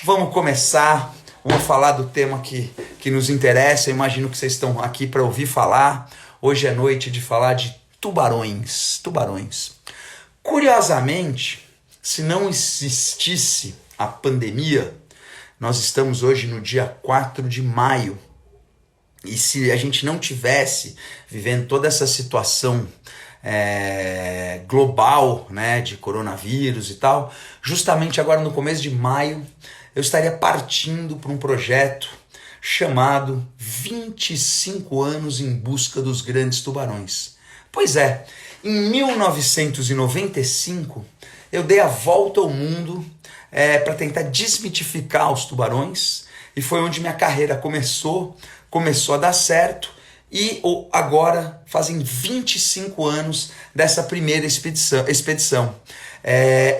Vamos começar, vamos falar do tema que nos interessa. Eu imagino que vocês estão aqui para ouvir falar. Hoje é noite de falar de tubarões. Curiosamente, se não existisse a pandemia, nós estamos hoje no dia 4 de maio. E se a gente não tivesse vivendo toda essa situação global, né, de coronavírus e tal, justamente agora no começo de maio, eu estaria partindo para um projeto chamado 25 anos em busca dos grandes tubarões. Pois é, em 1995 eu dei a volta ao mundo para tentar desmitificar os tubarões, e foi onde minha carreira começou a dar certo. E agora fazem 25 anos dessa primeira expedição.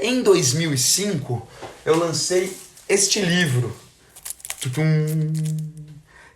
Em 2005 eu lancei este livro,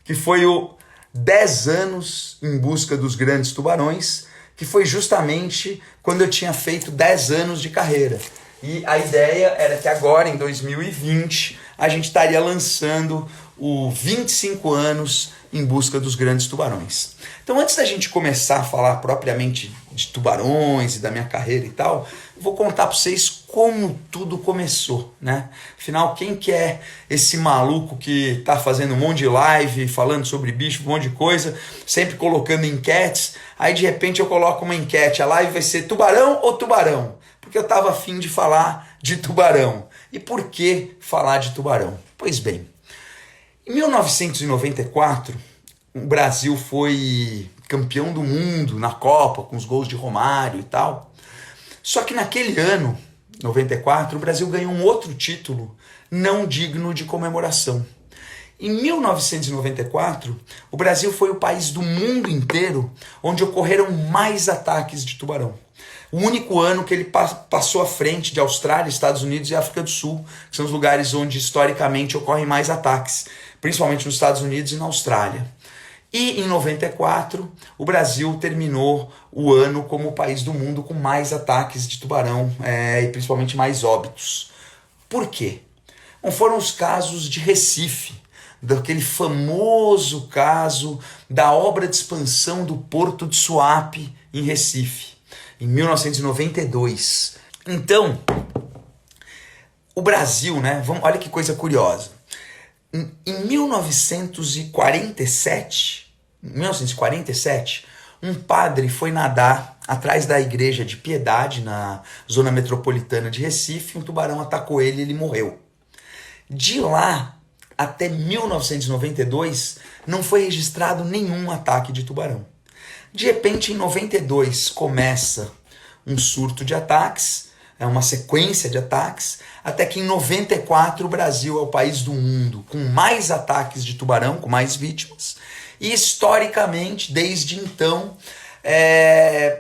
que foi o 10 anos em busca dos grandes tubarões, que foi justamente quando eu tinha feito 10 anos de carreira. E a ideia era que agora, em 2020, a gente estaria lançando o 25 anos em busca dos grandes tubarões. Então, antes da gente começar a falar propriamente de tubarões e da minha carreira e tal, eu vou contar para vocês como tudo começou, né? Afinal, quem que é esse maluco que tá fazendo um monte de live, falando sobre bicho, um monte de coisa, sempre colocando enquetes, aí de repente eu coloco uma enquete, a live vai ser tubarão ou tubarão? Porque eu tava afim de falar de tubarão. E por que falar de tubarão? Pois bem, em 1994, o Brasil foi campeão do mundo na Copa, com os gols de Romário e tal. Só que naquele ano, 94, o Brasil ganhou um outro título não digno de comemoração. Em 1994, o Brasil foi o país do mundo inteiro onde ocorreram mais ataques de tubarão. O único ano que ele passou à frente de Austrália, Estados Unidos e África do Sul, que são os lugares onde historicamente ocorrem mais ataques, principalmente nos Estados Unidos e na Austrália. E em 94, o Brasil terminou o ano como o país do mundo com mais ataques de tubarão e principalmente mais óbitos. Por quê? Bom, foram os casos de Recife, daquele famoso caso da obra de expansão do Porto de Suape em Recife, em 1992. Então, o Brasil, né? Olha que coisa curiosa. Em 1947, um padre foi nadar atrás da igreja de Piedade, na zona metropolitana de Recife, um tubarão atacou ele e ele morreu. De lá até 1992, não foi registrado nenhum ataque de tubarão. De repente, em 92, começa um surto de ataques, uma sequência de ataques, até que em 94 o Brasil é o país do mundo com mais ataques de tubarão, com mais vítimas. E historicamente, desde então,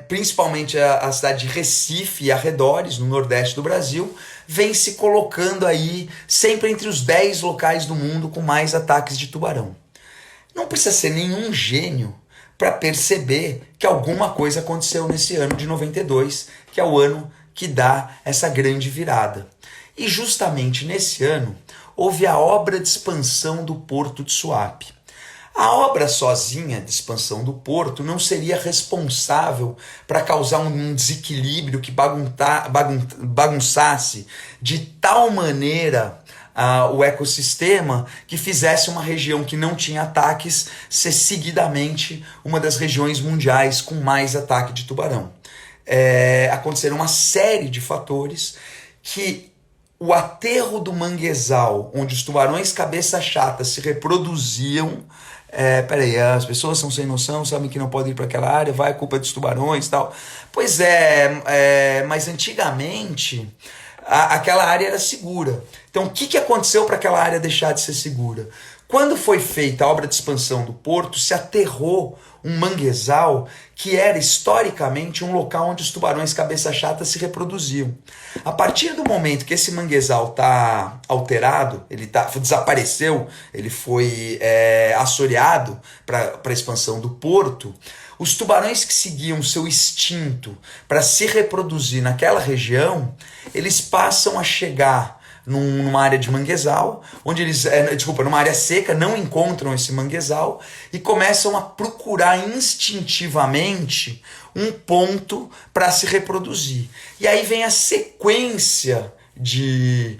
principalmente a cidade de Recife e arredores, no nordeste do Brasil, vem se colocando aí sempre entre os 10 locais do mundo com mais ataques de tubarão. Não precisa ser nenhum gênio para perceber que alguma coisa aconteceu nesse ano de 92, que é o ano que dá essa grande virada. E justamente nesse ano houve a obra de expansão do Porto de Suape. A obra sozinha de expansão do porto não seria responsável para causar um desequilíbrio que bagunçasse de tal maneira o ecossistema que fizesse uma região que não tinha ataques ser seguidamente uma das regiões mundiais com mais ataque de tubarão. Aconteceram uma série de fatores que o aterro do manguezal, onde os tubarões cabeça chata se reproduziam, as pessoas são sem noção, sabem que não podem ir para aquela área, vai, culpa dos tubarões e tal. Pois mas antigamente aquela área era segura. Então o que aconteceu para aquela área deixar de ser segura? Quando foi feita a obra de expansão do porto, se aterrou um manguezal que era historicamente um local onde os tubarões cabeça chata se reproduziam. A partir do momento que esse manguezal está alterado, desapareceu, ele foi assoreado para a expansão do porto, os tubarões que seguiam seu instinto para se reproduzir naquela região, eles passam a chegar numa área de manguezal, onde eles, numa área seca, não encontram esse manguezal e começam a procurar instintivamente um ponto para se reproduzir. E aí vem a sequência de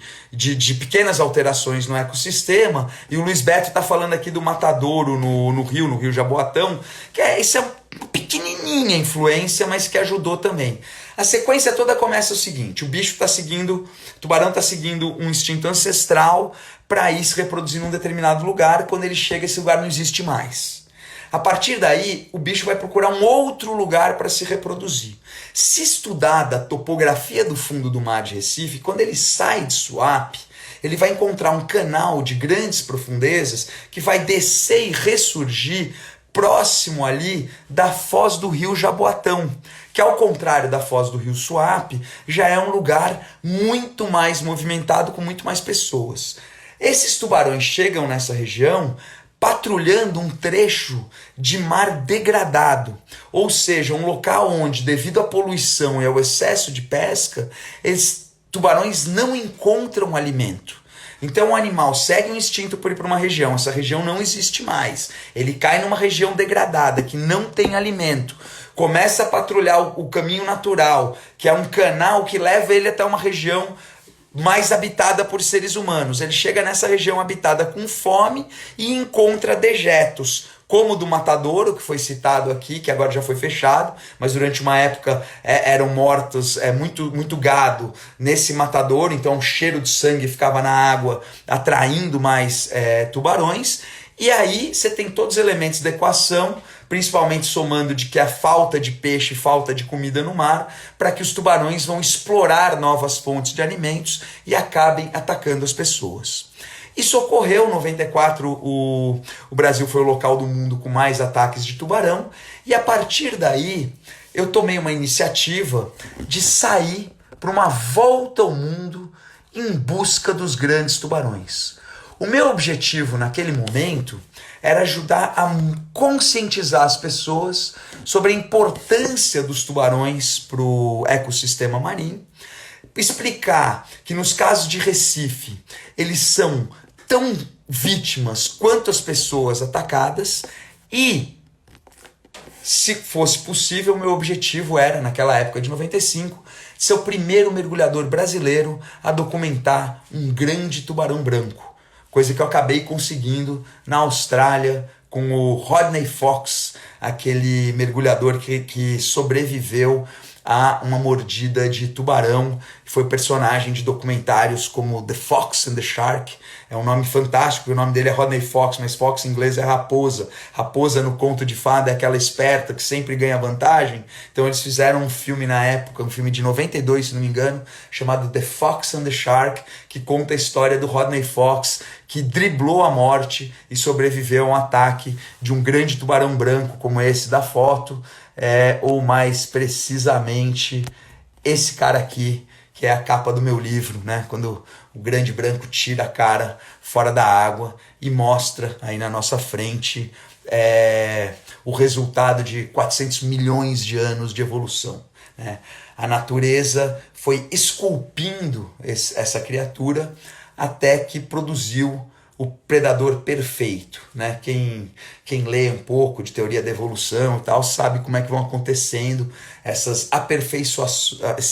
pequenas alterações no ecossistema, e o Luiz Beto está falando aqui do matadouro no Rio Jaboatão, que isso é uma pequenininha influência, mas que ajudou também. A sequência toda começa o seguinte: o bicho está seguindo, o tubarão está seguindo um instinto ancestral para ir se reproduzir num determinado lugar. Quando ele chega, esse lugar não existe mais. A partir daí, o bicho vai procurar um outro lugar para se reproduzir. Se estudada a topografia do fundo do mar de Recife, quando ele sai de Suape, ele vai encontrar um canal de grandes profundezas que vai descer e ressurgir próximo ali da foz do rio Jaboatão, que ao contrário da foz do rio Suape, já é um lugar muito mais movimentado, com muito mais pessoas. Esses tubarões chegam nessa região patrulhando um trecho de mar degradado, ou seja, um local onde, devido à poluição e ao excesso de pesca, esses tubarões não encontram alimento. Então o animal segue um instinto por ir para uma região, essa região não existe mais, ele cai numa região degradada, que não tem alimento, começa a patrulhar o caminho natural, que é um canal que leva ele até uma região mais habitada por seres humanos. Ele chega nessa região habitada com fome e encontra dejetos, como o do matadouro, que foi citado aqui, que agora já foi fechado, mas durante uma época eram mortos muito gado nesse matadouro, então o cheiro de sangue ficava na água, atraindo mais tubarões. E aí você tem todos os elementos da equação, principalmente somando de que a falta de peixe, falta de comida no mar, para que os tubarões vão explorar novas fontes de alimentos e acabem atacando as pessoas. Isso ocorreu em 94, o Brasil foi o local do mundo com mais ataques de tubarão, e a partir daí eu tomei uma iniciativa de sair para uma volta ao mundo em busca dos grandes tubarões. O meu objetivo naquele momento era ajudar a conscientizar as pessoas sobre a importância dos tubarões para o ecossistema marinho, explicar que nos casos de Recife eles são tão vítimas quanto as pessoas atacadas, e se fosse possível, meu objetivo era, naquela época de 95, ser o primeiro mergulhador brasileiro a documentar um grande tubarão branco. Coisa que eu acabei conseguindo na Austrália com o Rodney Fox, aquele mergulhador que sobreviveu a uma mordida de tubarão, foi personagem de documentários como The Fox and the Shark. É um nome fantástico, o nome dele é Rodney Fox, mas Fox em inglês é raposa. Raposa no conto de fada é aquela esperta que sempre ganha vantagem. Então eles fizeram um filme na época, um filme de 92, se não me engano, chamado The Fox and the Shark, que conta a história do Rodney Fox, que driblou a morte e sobreviveu a um ataque de um grande tubarão branco como esse da foto, ou mais precisamente esse cara aqui, que é a capa do meu livro, né? Quando o grande branco tira a cara fora da água e mostra aí na nossa frente o resultado de 400 milhões de anos de evolução, né? A natureza foi esculpindo essa criatura até que produziu o predador perfeito, né? Quem lê um pouco de teoria da evolução e tal, sabe como é que vão acontecendo esses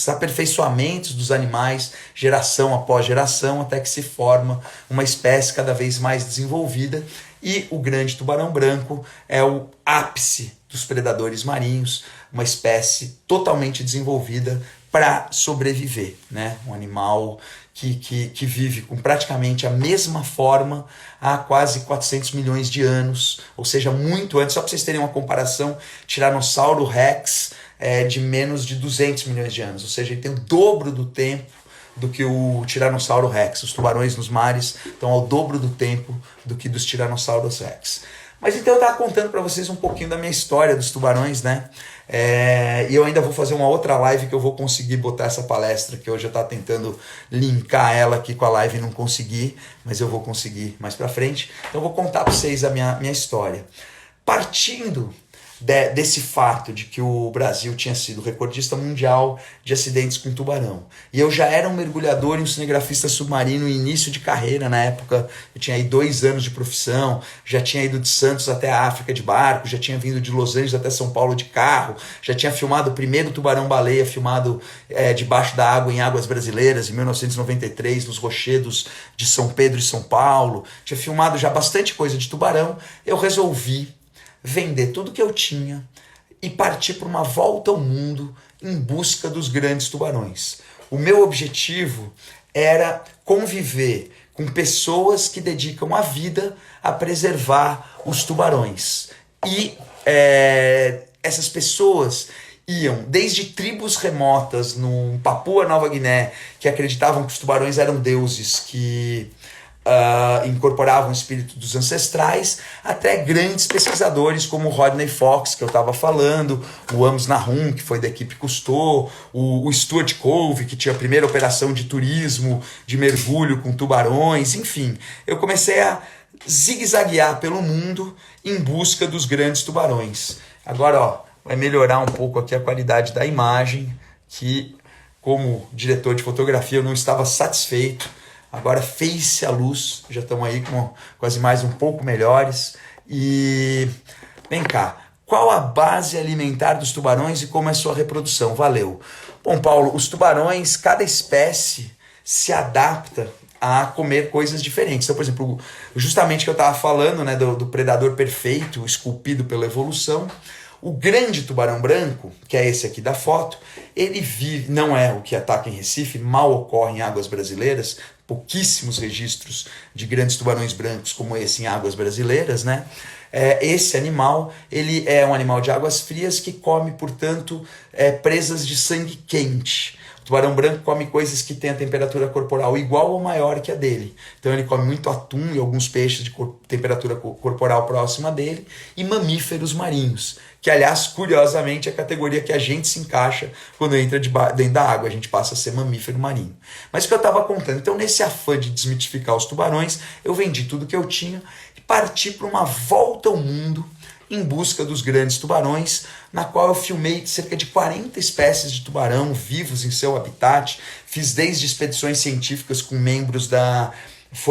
aperfeiçoamentos dos animais, geração após geração, até que se forma uma espécie cada vez mais desenvolvida, e o grande tubarão branco é o ápice dos predadores marinhos, uma espécie totalmente desenvolvida para sobreviver, né? Um animal que vive com praticamente a mesma forma há quase 400 milhões de anos, ou seja, muito antes. Só para vocês terem uma comparação, Tiranossauro Rex é de menos de 200 milhões de anos, ou seja, ele tem o dobro do tempo do que o Tiranossauro Rex. Os tubarões nos mares estão ao dobro do tempo do que dos Tiranossauros Rex. Mas então eu estava contando para vocês um pouquinho da minha história dos tubarões, né? E eu ainda vou fazer uma outra live que eu vou conseguir botar essa palestra, que hoje eu estava tentando linkar ela aqui com a live e não consegui, mas eu vou conseguir mais para frente. Então eu vou contar para vocês a minha história. Partindo desse fato de que o Brasil tinha sido recordista mundial de acidentes com tubarão. E eu já era um mergulhador e um cinegrafista submarino em início de carreira. Na época eu tinha aí 2 anos de profissão, já tinha ido de Santos até a África de barco, já tinha vindo de Los Angeles até São Paulo de carro, já tinha filmado o primeiro tubarão-baleia filmado debaixo da água em águas brasileiras em 1993, nos rochedos de São Pedro e São Paulo. Tinha filmado já bastante coisa de tubarão. Eu resolvi vender tudo que eu tinha e partir para uma volta ao mundo em busca dos grandes tubarões. O meu objetivo era conviver com pessoas que dedicam a vida a preservar os tubarões. E essas pessoas iam desde tribos remotas no Papua Nova Guiné, que acreditavam que os tubarões eram deuses que incorporavam o espírito dos ancestrais, até grandes pesquisadores como o Rodney Fox, que eu estava falando, o Amos Nahum, que foi da equipe Cousteau, o Stuart Cove, que tinha a primeira operação de turismo, de mergulho com tubarões, enfim. Eu comecei a zigue-zaguear pelo mundo em busca dos grandes tubarões. Agora, vai melhorar um pouco aqui a qualidade da imagem, que como diretor de fotografia eu não estava satisfeito. Agora fez-se a luz, já estamos aí com as imagens um pouco melhores. E vem cá, qual a base alimentar dos tubarões e como é a sua reprodução? Valeu. Bom, Paulo, os tubarões, cada espécie se adapta a comer coisas diferentes. Então, por exemplo, justamente que eu estava falando, né, do predador perfeito, esculpido pela evolução, o grande tubarão branco, que é esse aqui da foto, ele vive, não é o que ataca em Recife, mal ocorre em águas brasileiras, pouquíssimos registros de grandes tubarões brancos como esse em águas brasileiras, né? Esse animal, ele é um animal de águas frias que come, portanto, presas de sangue quente. O tubarão branco come coisas que têm a temperatura corporal igual ou maior que a dele. Então ele come muito atum e alguns peixes de temperatura corporal próxima dele e mamíferos marinhos, que aliás, curiosamente, é a categoria que a gente se encaixa quando entra dentro da água, a gente passa a ser mamífero marinho. Mas o que eu estava contando, então nesse afã de desmitificar os tubarões, eu vendi tudo que eu tinha e parti para uma volta ao mundo em busca dos grandes tubarões, na qual eu filmei cerca de 40 espécies de tubarão vivos em seu habitat, fiz desde expedições científicas com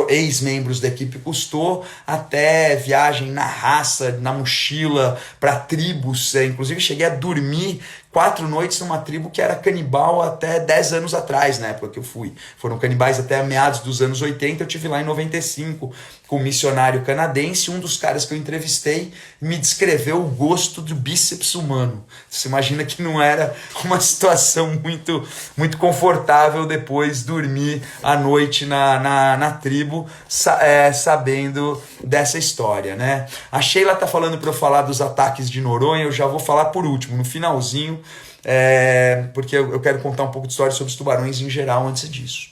ex-membros da equipe Cousteau, até viagem na raça, na mochila, para tribos. Inclusive cheguei a dormir 4 noites numa tribo que era canibal até 10 anos atrás, na época que eu fui. Foram canibais até meados dos anos 80, eu tive lá em 95 com um missionário canadense. Um dos caras que eu entrevistei me descreveu o gosto do bíceps humano. Você imagina que não era uma situação muito, muito confortável depois dormir à noite na tribo, sabendo dessa história, né? A Sheila tá falando para eu falar dos ataques de Noronha, eu já vou falar por último, no finalzinho, porque eu quero contar um pouco de história sobre os tubarões em geral antes disso.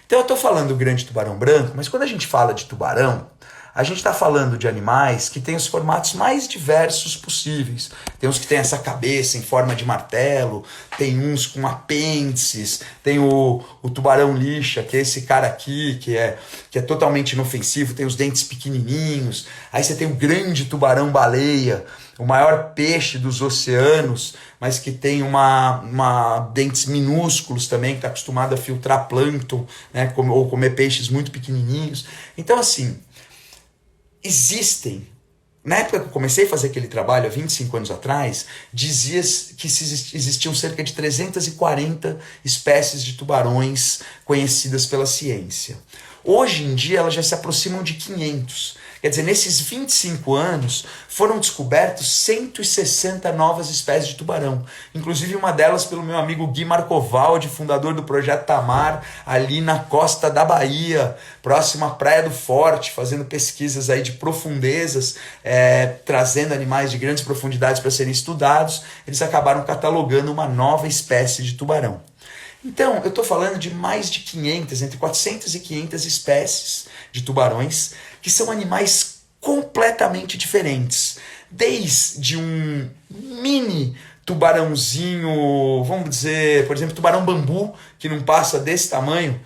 Então eu estou falando do grande tubarão branco, mas quando a gente fala de tubarão, a gente está falando de animais que têm os formatos mais diversos possíveis. Tem uns que têm essa cabeça em forma de martelo, tem uns com apêndices, tem o tubarão lixa, que é esse cara aqui, que é totalmente inofensivo, tem os dentes pequenininhos. Aí você tem o grande tubarão-baleia, o maior peixe dos oceanos, mas que tem dentes minúsculos também, que está acostumado a filtrar plâncton, né, ou comer peixes muito pequenininhos. Então, assim, existem. Na época que eu comecei a fazer aquele trabalho, há 25 anos atrás, dizia que existiam cerca de 340 espécies de tubarões conhecidas pela ciência. Hoje em dia, elas já se aproximam de 500. Quer dizer, nesses 25 anos, foram descobertos 160 novas espécies de tubarão. Inclusive uma delas pelo meu amigo Gui Marcovaldi, fundador do Projeto Tamar, ali na costa da Bahia, próximo à Praia do Forte, fazendo pesquisas aí de profundezas, trazendo animais de grandes profundidades para serem estudados. Eles acabaram catalogando uma nova espécie de tubarão. Então, eu estou falando de mais de 500, entre 400 e 500 espécies de tubarões, que são animais completamente diferentes. Desde um mini tubarãozinho, vamos dizer, por exemplo, tubarão bambu, que não passa desse tamanho,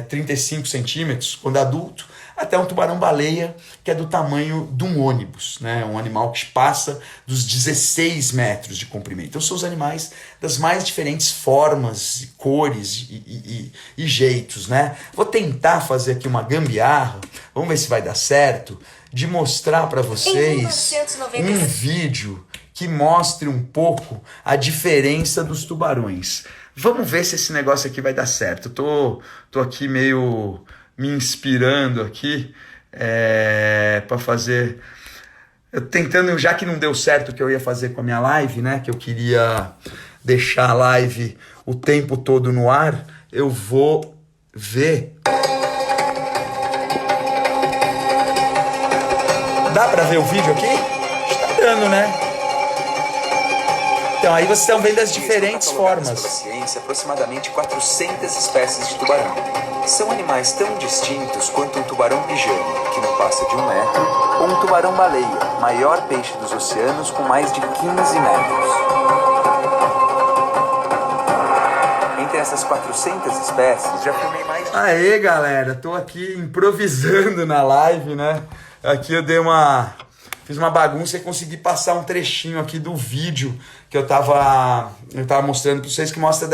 35 centímetros, quando adulto, até um tubarão-baleia, que é do tamanho de um ônibus, né? Um animal que passa dos 16 metros de comprimento. Então são os animais das mais diferentes formas, cores e jeitos, né? Vou tentar fazer aqui uma gambiarra, vamos ver se vai dar certo, de mostrar para vocês um vídeo que mostre um pouco a diferença dos tubarões. Vamos ver se esse negócio aqui vai dar certo. Tô aqui meio me inspirando aqui para fazer... Eu tentando, já que não deu certo o que eu ia fazer com a minha live, né? Que eu queria deixar a live o tempo todo no ar, eu vou ver... Dá pra ver o vídeo aqui? Está dando, né? Então, aí vocês estão vendo as diferentes formas. Pela ciência, aproximadamente 400 espécies de tubarão. São animais tão distintos quanto um tubarão-pijama, que não passa de 1 metro, ou um tubarão-baleia, maior peixe dos oceanos com mais de 15 metros. Entre essas 400 espécies, já filmei mais de... Aê, galera, tô aqui improvisando na live, né? Aqui eu fiz uma bagunça e consegui passar um trechinho aqui do vídeo que eu tava mostrando para vocês, que mostra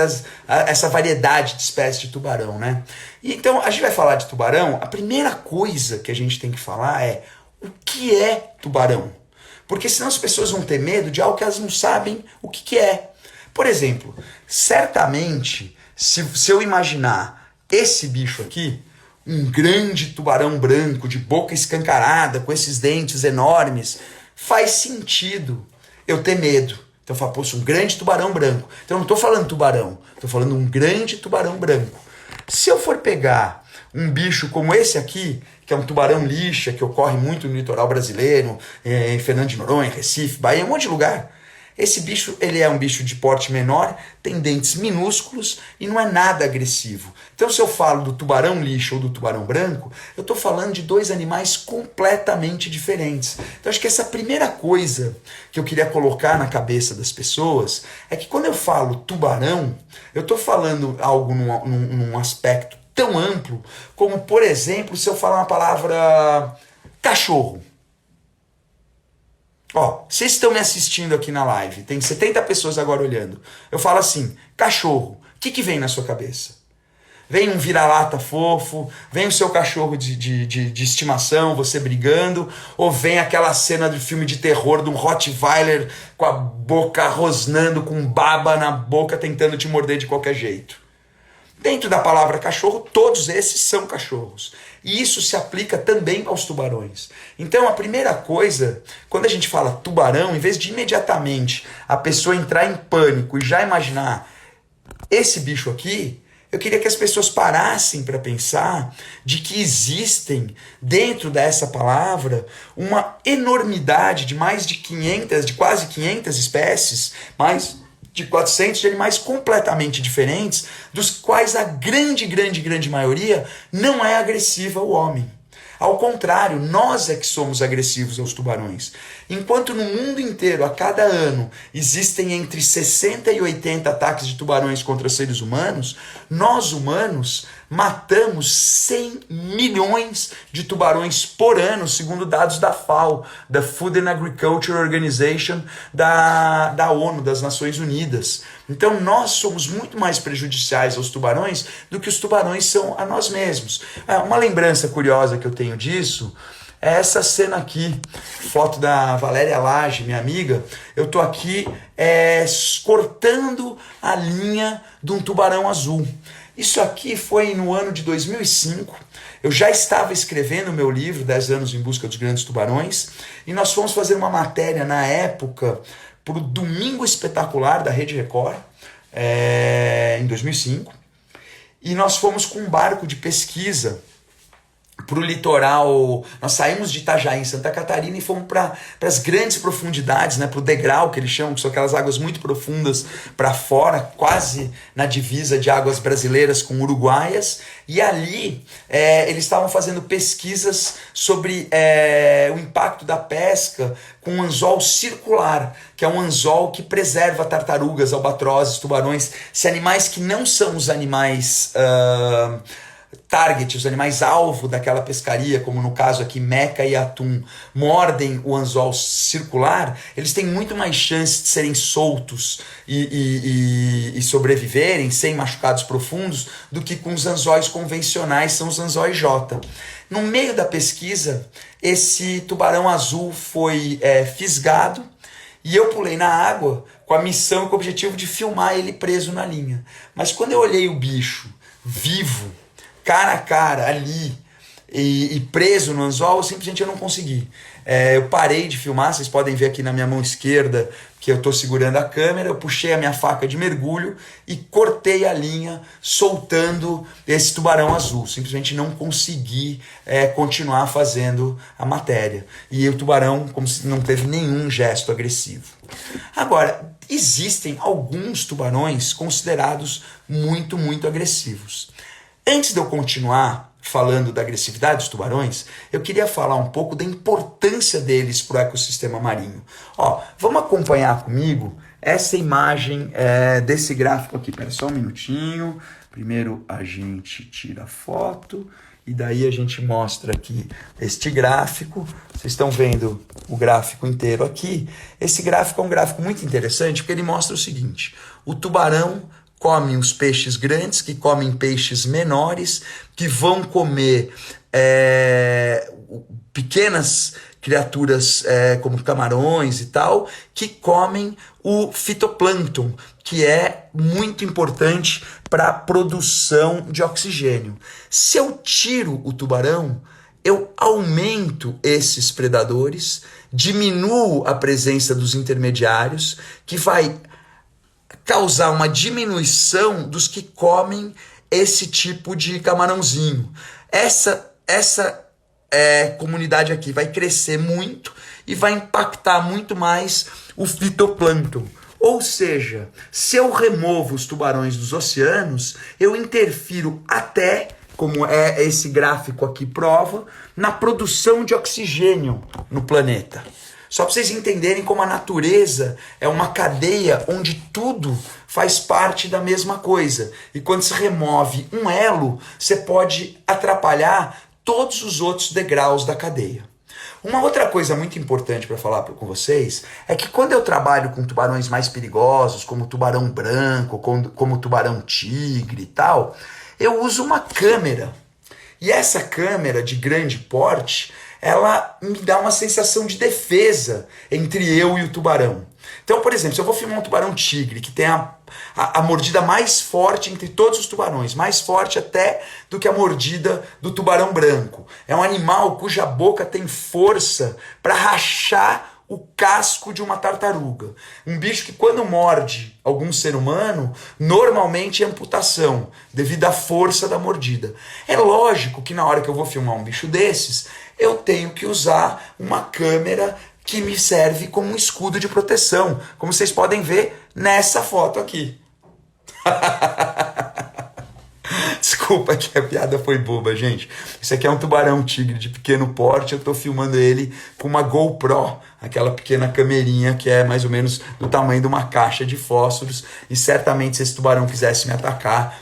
essa variedade de espécies de tubarão, né? E então, a gente vai falar de tubarão, a primeira coisa que a gente tem que falar é o que é tubarão? Porque senão as pessoas vão ter medo de algo que elas não sabem o que é. Por exemplo, certamente, se eu imaginar esse bicho aqui, um grande tubarão branco, de boca escancarada, com esses dentes enormes, faz sentido eu ter medo. Então eu falo, poxa, um grande tubarão branco. Então eu não estou falando tubarão, estou falando um grande tubarão branco. Se eu for pegar um bicho como esse aqui, que é um tubarão lixa, que ocorre muito no litoral brasileiro, em Fernando de Noronha, Recife, Bahia, um monte de lugar. Esse bicho, ele é um bicho de porte menor, tem dentes minúsculos e não é nada agressivo. Então, se eu falo do tubarão lixa ou do tubarão branco, eu estou falando de dois animais completamente diferentes. Então, acho que essa primeira coisa que eu queria colocar na cabeça das pessoas é que quando eu falo tubarão, eu estou falando algo num aspecto tão amplo como, por exemplo, se eu falar uma palavra cachorro. Ó, vocês estão me assistindo aqui na live, tem 70 pessoas agora olhando. Eu falo assim, cachorro, o que vem na sua cabeça? Vem um vira-lata fofo, vem o seu cachorro de estimação, você brigando, ou vem aquela cena do filme de terror de um Rottweiler com a boca rosnando, com baba na boca, tentando te morder de qualquer jeito. Dentro da palavra cachorro, todos esses são cachorros. E isso se aplica também aos tubarões. Então, a primeira coisa, quando a gente fala tubarão, em vez de imediatamente a pessoa entrar em pânico e já imaginar esse bicho aqui, eu queria que as pessoas parassem para pensar de que existem, dentro dessa palavra, uma enormidade de mais de 500, de quase 500 espécies, mais de 400 de animais completamente diferentes, dos quais a grande maioria não é agressiva ao homem. Ao contrário, nós é que somos agressivos aos tubarões. Enquanto no mundo inteiro, a cada ano, existem entre 60 e 80 ataques de tubarões contra seres humanos, nós humanos matamos 100 milhões de tubarões por ano, segundo dados da FAO, da Food and Agriculture Organization da ONU, das Nações Unidas. Então nós somos muito mais prejudiciais aos tubarões do que os tubarões são a nós mesmos. Uma lembrança curiosa que eu tenho disso é essa cena aqui, foto da Valéria Lage, minha amiga. Eu tô aqui cortando a linha de um tubarão azul. Isso aqui foi no ano de 2005. Eu já estava escrevendo o meu livro, 10 anos em busca dos grandes tubarões, e nós fomos fazer uma matéria na época para o Domingo Espetacular da Rede Record, em 2005, e nós fomos com um barco de pesquisa para o litoral. Nós saímos de Itajaí, em Santa Catarina, e fomos para as grandes profundidades, né, para o degrau, que eles chamam, que são aquelas águas muito profundas para fora, quase na divisa de águas brasileiras com uruguaias, e ali eles estavam fazendo pesquisas sobre o impacto da pesca com um anzol circular, que é um anzol que preserva tartarugas, albatrozes, tubarões, se animais que não são os animais target, os animais alvo daquela pescaria, como no caso aqui meca e atum, mordem o anzol circular, eles têm muito mais chance de serem soltos e sobreviverem sem machucados profundos do que com os anzóis convencionais, são os anzóis J. No meio da pesquisa, esse tubarão azul foi fisgado e eu pulei na água com a missão e com o objetivo de filmar ele preso na linha. Mas quando eu olhei o bicho vivo, cara a cara, ali, e preso no anzol, simplesmente eu não consegui. Eu parei de filmar, vocês podem ver aqui na minha mão esquerda que eu estou segurando a câmera, eu puxei a minha faca de mergulho e cortei a linha, soltando esse tubarão azul. Simplesmente não consegui continuar fazendo a matéria. E o tubarão, como se não teve nenhum gesto agressivo. Agora, existem alguns tubarões considerados muito, muito agressivos. Antes de eu continuar falando da agressividade dos tubarões, eu queria falar um pouco da importância deles para o ecossistema marinho. Vamos acompanhar comigo essa imagem desse gráfico aqui. Espera só um minutinho. Primeiro a gente tira a foto e daí a gente mostra aqui este gráfico. Vocês estão vendo o gráfico inteiro aqui. Esse gráfico é um gráfico muito interessante porque ele mostra o seguinte: o tubarão comem os peixes grandes, que comem peixes menores, que vão comer pequenas criaturas como camarões e tal, que comem o fitoplâncton, que é muito importante para a produção de oxigênio. Se eu tiro o tubarão, eu aumento esses predadores, diminuo a presença dos intermediários, que vai causar uma diminuição dos que comem esse tipo de camarãozinho. Essa comunidade aqui vai crescer muito e vai impactar muito mais o fitoplâncton. Ou seja, se eu removo os tubarões dos oceanos, eu interfiro até, como esse gráfico aqui prova, na produção de oxigênio no planeta. Só para vocês entenderem como a natureza é uma cadeia onde tudo faz parte da mesma coisa. E quando se remove um elo, você pode atrapalhar todos os outros degraus da cadeia. Uma outra coisa muito importante para falar com vocês é que quando eu trabalho com tubarões mais perigosos, como o tubarão branco, como o tubarão tigre e tal, eu uso uma câmera. E essa câmera de grande porte, ela me dá uma sensação de defesa entre eu e o tubarão. Então, por exemplo, se eu vou filmar um tubarão tigre, que tem a mordida mais forte entre todos os tubarões, mais forte até do que a mordida do tubarão branco. É um animal cuja boca tem força para rachar o casco de uma tartaruga. Um bicho que quando morde algum ser humano, normalmente é amputação, devido à força da mordida. É lógico que na hora que eu vou filmar um bicho desses, eu tenho que usar uma câmera que me serve como um escudo de proteção, como vocês podem ver nessa foto aqui. Desculpa que a piada foi boba, gente. Isso aqui é um tubarão tigre de pequeno porte, eu estou filmando ele com uma GoPro, aquela pequena camerinha que é mais ou menos do tamanho de uma caixa de fósforos, e certamente se esse tubarão quisesse me atacar,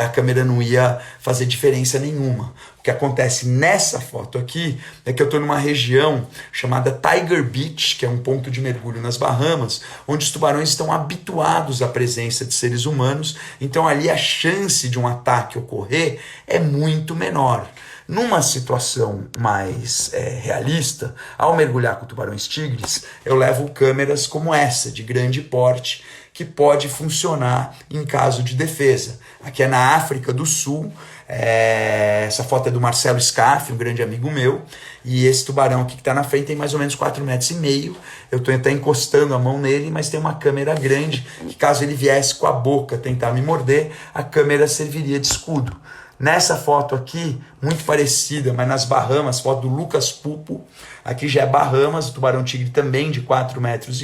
a câmera não ia fazer diferença nenhuma. O que acontece nessa foto aqui é que eu estou numa região chamada Tiger Beach, que é um ponto de mergulho nas Bahamas, onde os tubarões estão habituados à presença de seres humanos, então ali a chance de um ataque ocorrer é muito menor. Numa situação mais realista, ao mergulhar com tubarões tigres, eu levo câmeras como essa, de grande porte, que pode funcionar em caso de defesa. Aqui é na África do Sul, essa foto é do Marcelo Scaff, um grande amigo meu, e esse tubarão aqui que está na frente tem mais ou menos 4,5 metros, eu estou até encostando a mão nele, mas tem uma câmera grande, que caso ele viesse com a boca tentar me morder, a câmera serviria de escudo. Nessa foto aqui, muito parecida, mas nas Bahamas, foto do Lucas Pupo, aqui já é Bahamas, o tubarão-tigre também de 4,5 metros,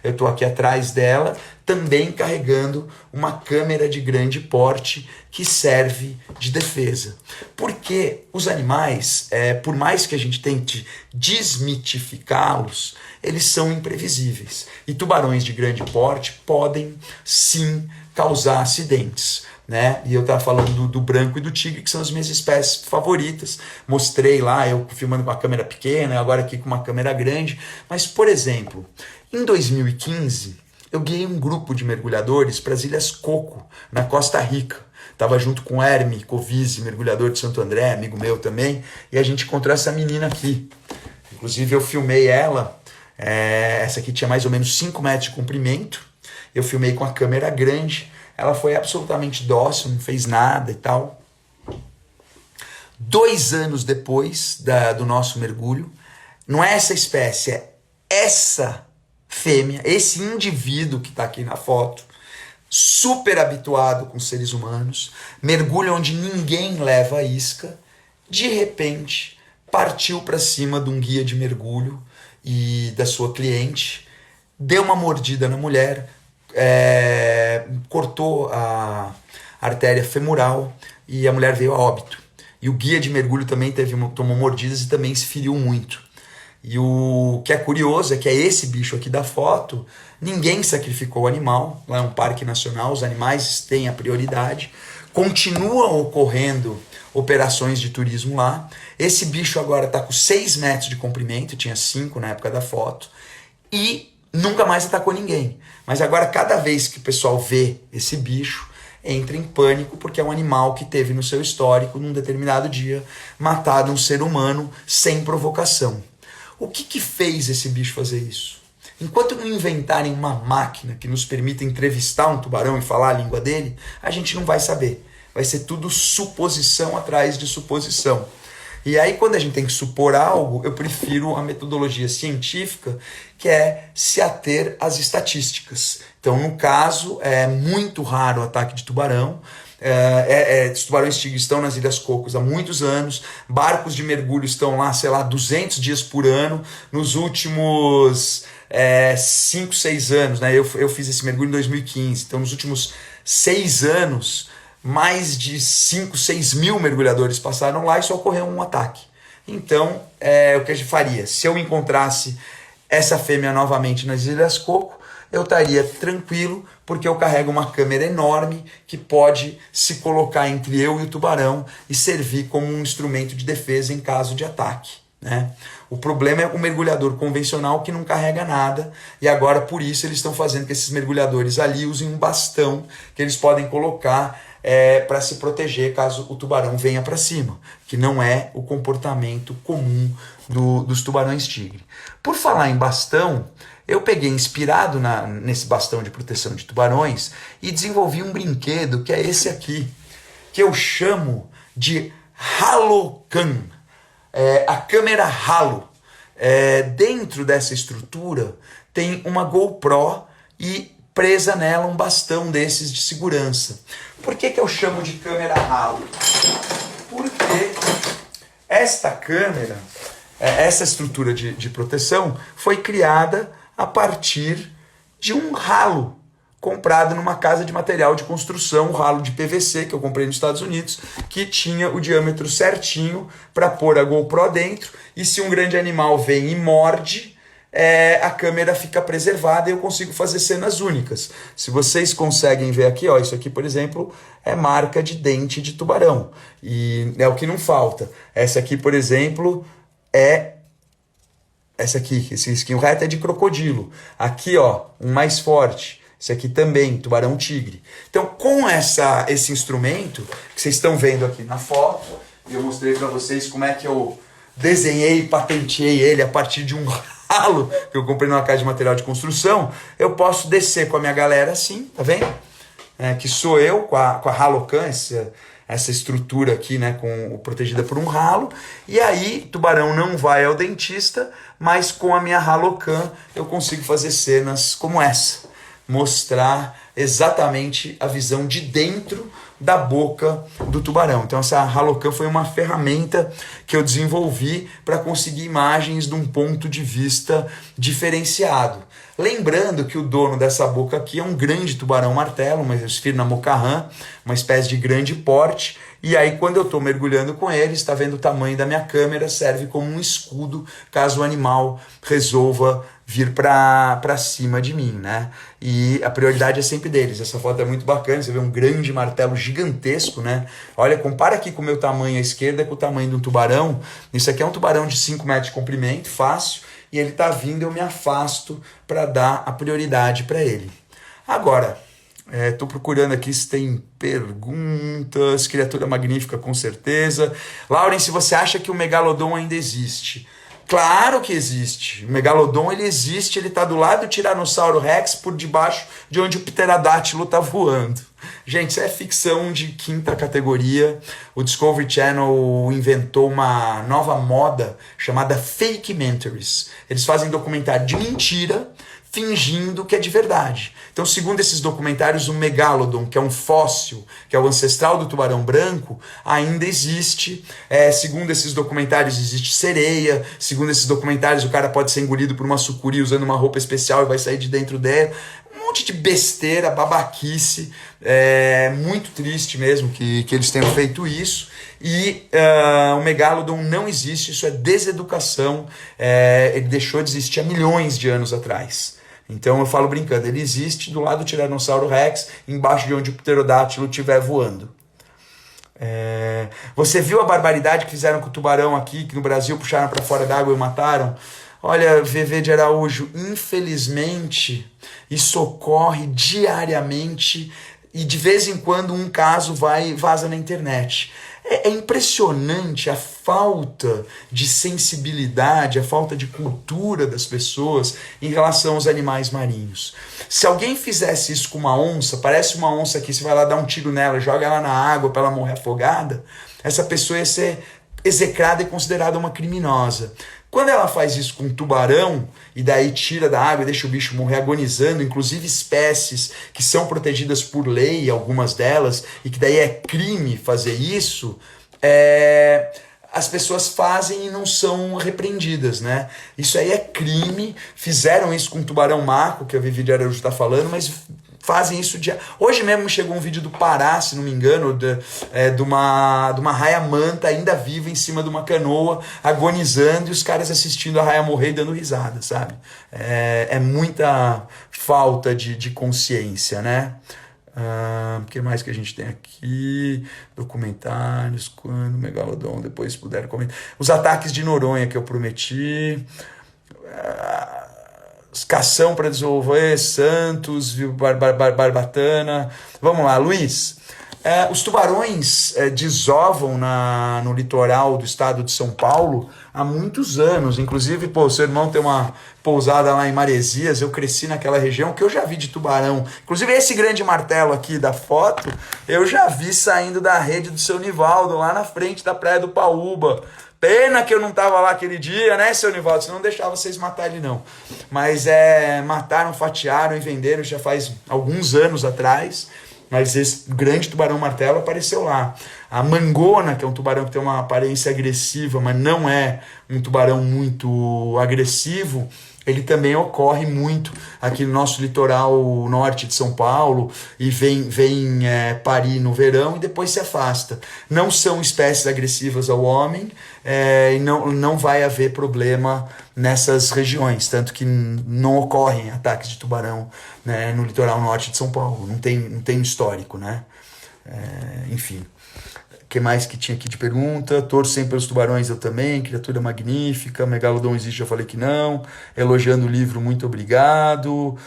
eu estou aqui atrás dela, também carregando uma câmera de grande porte que serve de defesa. Porque os animais, por mais que a gente tente desmitificá-los, eles são imprevisíveis. E tubarões de grande porte podem, sim, causar acidentes. né? E eu tava falando do branco e do tigre, que são as minhas espécies favoritas. Mostrei lá, eu filmando com uma câmera pequena, agora aqui com uma câmera grande. Mas, por exemplo, em 2015, eu guiei um grupo de mergulhadores para as Ilhas Coco, na Costa Rica. Tava junto com Herme Covise, mergulhador de Santo André, amigo meu também, e a gente encontrou essa menina aqui. Inclusive eu filmei ela, essa aqui tinha mais ou menos 5 metros de comprimento, eu filmei com a câmera grande, ela foi absolutamente dócil, não fez nada e tal. 2 anos depois do nosso mergulho, não é essa espécie, é essa fêmea, esse indivíduo que está aqui na foto, super habituado com seres humanos, mergulho onde ninguém leva a isca, de repente partiu para cima de um guia de mergulho e da sua cliente, deu uma mordida na mulher, cortou a artéria femoral e a mulher veio a óbito. E o guia de mergulho também tomou mordidas e também se feriu muito. E o que é curioso é que é esse bicho aqui da foto, ninguém sacrificou o animal, lá é um parque nacional, os animais têm a prioridade, continuam ocorrendo operações de turismo lá. Esse bicho agora está com 6 metros de comprimento, tinha 5 na época da foto, e nunca mais atacou ninguém. Mas agora, cada vez que o pessoal vê esse bicho, entra em pânico, porque é um animal que teve no seu histórico, num determinado dia, matado um ser humano sem provocação. O que fez esse bicho fazer isso? Enquanto não inventarem uma máquina que nos permita entrevistar um tubarão e falar a língua dele, a gente não vai saber. Vai ser tudo suposição atrás de suposição. E aí, quando a gente tem que supor algo, eu prefiro a metodologia científica, que é se ater às estatísticas. Então, no caso, é muito raro o ataque de tubarão. Os tubarões tigres estão nas Ilhas Cocos há muitos anos, barcos de mergulho estão lá, 200 dias por ano, nos últimos 5, 6 anos, né? Eu fiz esse mergulho em 2015, então nos últimos 6 anos, mais de 5, 6 mil mergulhadores passaram lá e só ocorreu um ataque. Então, o que a gente faria? Se eu encontrasse essa fêmea novamente nas Ilhas Coco, eu estaria tranquilo, porque eu carrego uma câmera enorme que pode se colocar entre eu e o tubarão e servir como um instrumento de defesa em caso de ataque, né? O problema é o mergulhador convencional que não carrega nada, e agora por isso eles estão fazendo que esses mergulhadores ali usem um bastão que eles podem colocar para se proteger caso o tubarão venha para cima, que não é o comportamento comum dos tubarões tigre. Por falar em bastão, eu peguei inspirado nesse bastão de proteção de tubarões e desenvolvi um brinquedo que é esse aqui, que eu chamo de Halocam, a câmera Halo. Dentro dessa estrutura tem uma GoPro e presa nela um bastão desses de segurança. Por que eu chamo de câmera Halo? Porque esta câmera, essa estrutura de proteção foi criada a partir de um ralo comprado numa casa de material de construção, um ralo de PVC que eu comprei nos Estados Unidos, que tinha o diâmetro certinho para pôr a GoPro dentro, e se um grande animal vem e morde, a câmera fica preservada e eu consigo fazer cenas únicas. Se vocês conseguem ver aqui, ó, isso aqui, por exemplo, é marca de dente de tubarão, e é o que não falta. Essa aqui, por exemplo, essa aqui, esse risquinho reto é de crocodilo. Aqui, ó, um mais forte. Esse aqui também, tubarão tigre. Então, com esse instrumento, que vocês estão vendo aqui na foto, eu mostrei para vocês como é que eu desenhei e patenteei ele a partir de um ralo que eu comprei numa casa de material de construção. Eu posso descer com a minha galera assim, tá vendo? Que sou eu com a Halocam, essa estrutura aqui, né, protegida por um ralo, e aí tubarão não vai ao dentista, mas com a minha Halocam eu consigo fazer cenas como essa, mostrar exatamente a visão de dentro da boca do tubarão. Então essa Halocam foi uma ferramenta que eu desenvolvi para conseguir imagens de um ponto de vista diferenciado. Lembrando que o dono dessa boca aqui é um grande tubarão martelo, uma Sphyrna mocarrã, uma espécie de grande porte, E aí, quando eu estou mergulhando com ele, está vendo o tamanho da minha câmera, serve como um escudo caso o animal resolva vir para cima de mim, né? E a prioridade é sempre deles. Essa foto é muito bacana, você vê um grande martelo gigantesco, né? Olha, compara aqui com o meu tamanho à esquerda com o tamanho de um tubarão. Isso aqui é um tubarão de 5 metros de comprimento, fácil, e ele tá vindo, eu me afasto para dar a prioridade para ele. Agora, tô procurando aqui se tem perguntas. Criatura magnífica, com certeza. Lauren, se você acha que o megalodon ainda existe? Claro que existe. O megalodon, ele existe, ele está do lado do Tiranossauro Rex, por debaixo de onde o pterodátilo está voando. Gente, isso é ficção de quinta categoria. O Discovery Channel inventou uma nova moda chamada Fakementaries. Eles fazem documentário de mentira, fingindo que é de verdade. Então, segundo esses documentários, o megalodon, que é um fóssil, que é o ancestral do tubarão branco, ainda existe. Segundo esses documentários, existe sereia. Segundo esses documentários, o cara pode ser engolido por uma sucuri usando uma roupa especial e vai sair de dentro dela. Um monte de besteira, babaquice. Muito triste mesmo que eles tenham feito isso. E o megalodon não existe, isso é deseducação. Ele deixou de existir há milhões de anos atrás. Então eu falo brincando, ele existe do lado do Tiranossauro Rex, embaixo de onde o pterodátilo estiver voando. Você viu a barbaridade que fizeram com o tubarão aqui, que no Brasil puxaram para fora d'água e mataram? Olha, VV de Araújo, infelizmente isso ocorre diariamente e de vez em quando um caso vaza na internet. É impressionante a falta de sensibilidade, a falta de cultura das pessoas em relação aos animais marinhos. Se alguém fizesse isso com uma onça, parece uma onça aqui, você vai lá dar um tiro nela, joga ela na água para ela morrer afogada, essa pessoa ia ser execrada e considerada uma criminosa. Quando ela faz isso com um tubarão, e daí tira da água e deixa o bicho morrer agonizando, inclusive espécies que são protegidas por lei, algumas delas, e que daí é crime fazer isso, as pessoas fazem e não são repreendidas, né? Isso aí é crime. Fizeram isso com o tubarão maco, que a Vivi de Araújo está falando, mas fazem isso Hoje mesmo chegou um vídeo do Pará, se não me engano, de uma raia-manta ainda viva em cima de uma canoa, agonizando, e os caras assistindo a raia morrer e dando risada, sabe? É muita falta de consciência, né? O que mais que a gente tem aqui? Documentários, quando o Megalodon, depois puderam comentar. Os ataques de Noronha que eu prometi. Cação para desenvolver, Santos, Barbatana. Vamos lá, Luiz. Os tubarões desovam no litoral do estado de São Paulo há muitos anos. Inclusive, seu irmão tem uma pousada lá em Maresias. Eu cresci naquela região, que eu já vi de tubarão. Inclusive, esse grande martelo aqui da foto, eu já vi saindo da rede do seu Nivaldo, lá na frente da Praia do Paúba. Pena que eu não tava lá aquele dia, né, seu Nivaldo? Senão não deixava vocês matar ele, não. Mas mataram, fatiaram e venderam já faz alguns anos atrás. Mas esse grande tubarão martelo apareceu lá. A mangona, que é um tubarão que tem uma aparência agressiva, mas não é um tubarão muito agressivo, ele também ocorre muito aqui no nosso litoral norte de São Paulo e vem parir no verão e depois se afasta. Não são espécies agressivas ao homem e não vai haver problema nessas regiões, tanto que não ocorrem ataques de tubarão, né, no litoral norte de São Paulo. Não tem histórico, né? Enfim. O que mais que tinha aqui de pergunta? Torcem pelos tubarões, eu também. Criatura magnífica. Megalodon existe, já falei que não. Elogiando o livro, muito obrigado.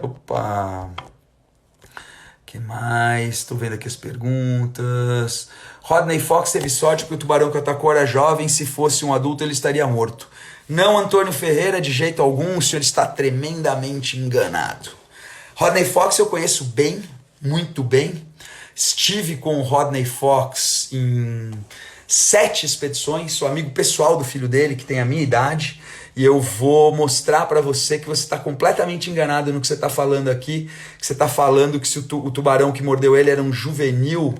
Opa. O que mais? Estou vendo aqui as perguntas. Rodney Fox teve sorte porque o tubarão que atacou era jovem. Se fosse um adulto, ele estaria morto. Não, Antônio Ferreira, de jeito algum. O senhor está tremendamente enganado. Rodney Fox eu conheço bem, muito bem. Estive com o Rodney Fox em 7 expedições, sou amigo pessoal do filho dele, que tem a minha idade, e eu vou mostrar para você que você está completamente enganado no que você está falando aqui, que você está falando que se o tubarão que mordeu ele era um juvenil,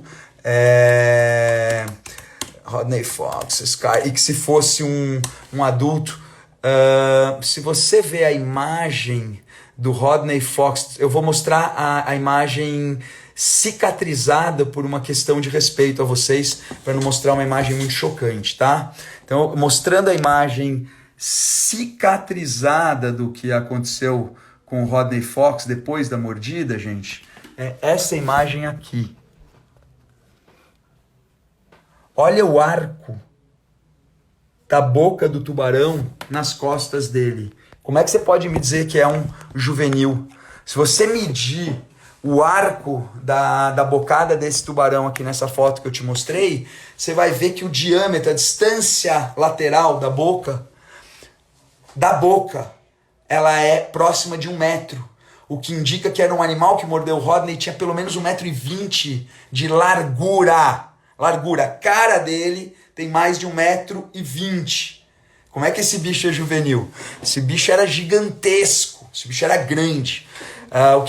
Rodney Fox, e que se fosse um adulto, se você vê a imagem do Rodney Fox, eu vou mostrar a imagem cicatrizada por uma questão de respeito a vocês, para não mostrar uma imagem muito chocante, tá? Então, mostrando a imagem cicatrizada do que aconteceu com o Rodney Fox depois da mordida, gente, é essa imagem aqui. Olha o arco da boca do tubarão nas costas dele. Como é que você pode me dizer que é um juvenil? Se você medir o arco da bocada desse tubarão aqui nessa foto que eu te mostrei, você vai ver que o diâmetro, a distância lateral da boca, ela é próxima de 1 metro. O que indica que era um animal que mordeu o Rodney e tinha pelo menos 1,20 m de largura. A cara dele tem mais de 1,20 m. Como é que esse bicho é juvenil? Esse bicho era gigantesco, esse bicho era grande. O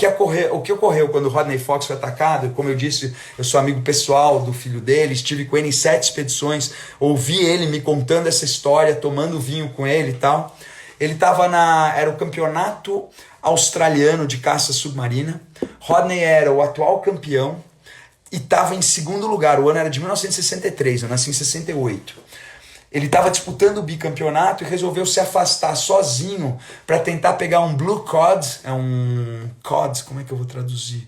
que ocorreu quando o Rodney Fox foi atacado? Como eu disse, eu sou amigo pessoal do filho dele, estive com ele em 7 expedições, ouvi ele me contando essa história, tomando vinho com ele e tal. Ele estava era o campeonato australiano de caça submarina. Rodney era o atual campeão e estava em segundo lugar. O ano era de 1963, eu nasci em 68. Ele estava disputando o bicampeonato e resolveu se afastar sozinho para tentar pegar um blue cod. É um cod, como é que eu vou traduzir?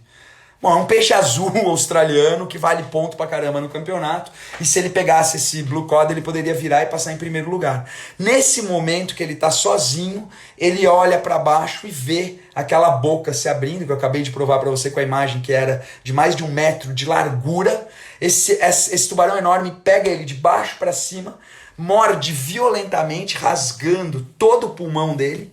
Bom, é um peixe azul australiano que vale ponto pra caramba no campeonato. E se ele pegasse esse blue cod, ele poderia virar e passar em primeiro lugar. Nesse momento que ele tá sozinho, ele olha para baixo e vê aquela boca se abrindo, que eu acabei de provar para você com a imagem que era de mais de 1 metro de largura. Esse tubarão enorme pega ele de baixo para cima, morde violentamente, rasgando todo o pulmão dele.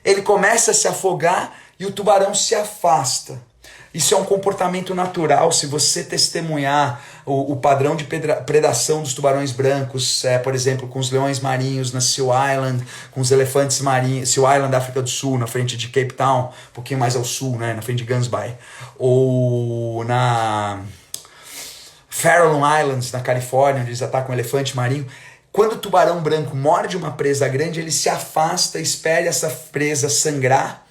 Ele começa a se afogar e o tubarão se afasta. Isso é um comportamento natural. Se você testemunhar o padrão de predação dos tubarões brancos, por exemplo, com os leões marinhos na Seal Island, com os elefantes marinhos, Seal Island, África do Sul, na frente de Cape Town, um pouquinho mais ao sul, né, na frente de Guns Bay, ou na Farallon Islands, na Califórnia, onde eles atacam um elefante marinho. Quando o tubarão branco morde uma presa grande, ele se afasta, espera essa presa sangrar,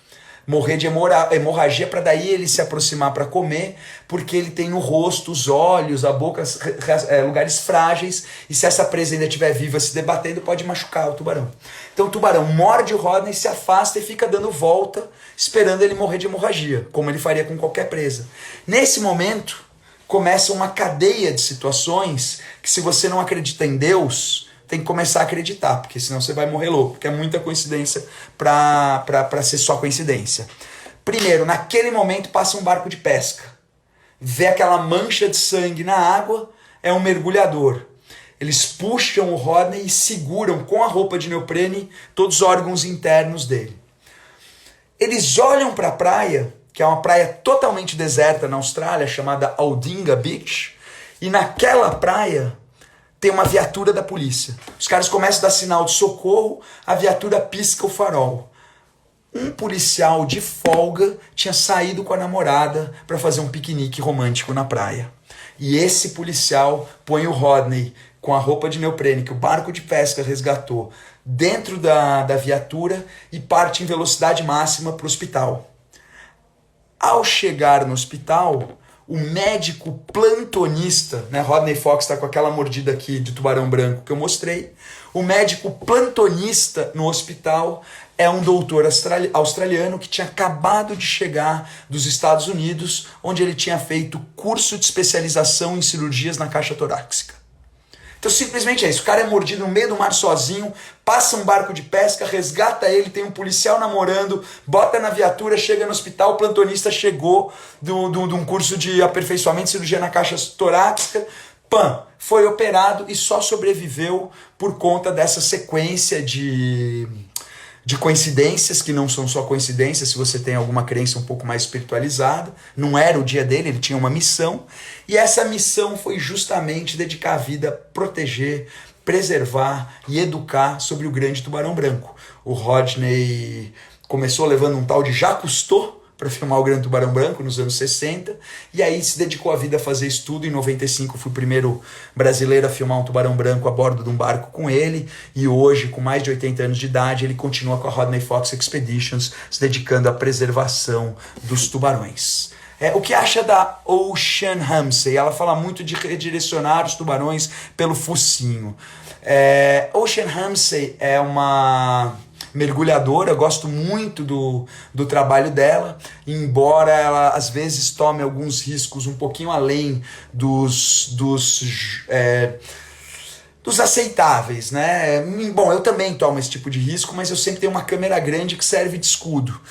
morrer de hemorragia, para daí ele se aproximar para comer, porque ele tem no rosto, os olhos, a boca, lugares frágeis, e se essa presa ainda estiver viva se debatendo, pode machucar o tubarão. Então o tubarão morde o Rodney, se afasta e fica dando volta, esperando ele morrer de hemorragia, como ele faria com qualquer presa. Nesse momento, começa uma cadeia de situações que, se você não acredita em Deus, tem que começar a acreditar, porque senão você vai morrer louco, porque é muita coincidência para ser só coincidência. Primeiro, naquele momento passa um barco de pesca, vê aquela mancha de sangue na água, é um mergulhador. Eles puxam o Rodney e seguram com a roupa de neoprene todos os órgãos internos dele. Eles olham para a praia, que é uma praia totalmente deserta na Austrália, chamada Aldinga Beach, e naquela praia tem uma viatura da polícia. Os caras começam a dar sinal de socorro, a viatura pisca o farol. Um policial de folga tinha saído com a namorada para fazer um piquenique romântico na praia. E esse policial põe o Rodney com a roupa de neoprene que o barco de pesca resgatou dentro da viatura e parte em velocidade máxima para o hospital. Ao chegar no hospital, o médico plantonista, né, Rodney Fox está com aquela mordida aqui de tubarão branco que eu mostrei, o médico plantonista no hospital é um doutor australiano que tinha acabado de chegar dos Estados Unidos, onde ele tinha feito curso de especialização em cirurgias na caixa torácica. Então simplesmente é isso, o cara é mordido no meio do mar sozinho, passa um barco de pesca, resgata ele, tem um policial namorando, bota na viatura, chega no hospital, o plantonista chegou de um curso de aperfeiçoamento de cirurgia na caixa torácica, foi operado e só sobreviveu por conta dessa sequência de coincidências, que não são só coincidências se você tem alguma crença um pouco mais espiritualizada. Não era o dia dele, ele tinha uma missão, e essa missão foi justamente dedicar a vida a proteger, preservar e educar sobre o grande tubarão branco. O Rodney começou levando um tal de Jacques Cousteau para filmar o grande tubarão branco nos anos 60, e aí se dedicou a vida a fazer estudo. Em 95 fui o primeiro brasileiro a filmar um tubarão branco a bordo de um barco com ele, e hoje, com mais de 80 anos de idade, ele continua com a Rodney Fox Expeditions, se dedicando à preservação dos tubarões. O que acha da Ocean Ramsay? Ela fala muito de redirecionar os tubarões pelo focinho. Ocean Ramsay é uma mergulhadora, eu gosto muito do trabalho dela, embora ela às vezes tome alguns riscos um pouquinho além dos aceitáveis, né? Bom, eu também tomo esse tipo de risco, mas eu sempre tenho uma câmera grande que serve de escudo.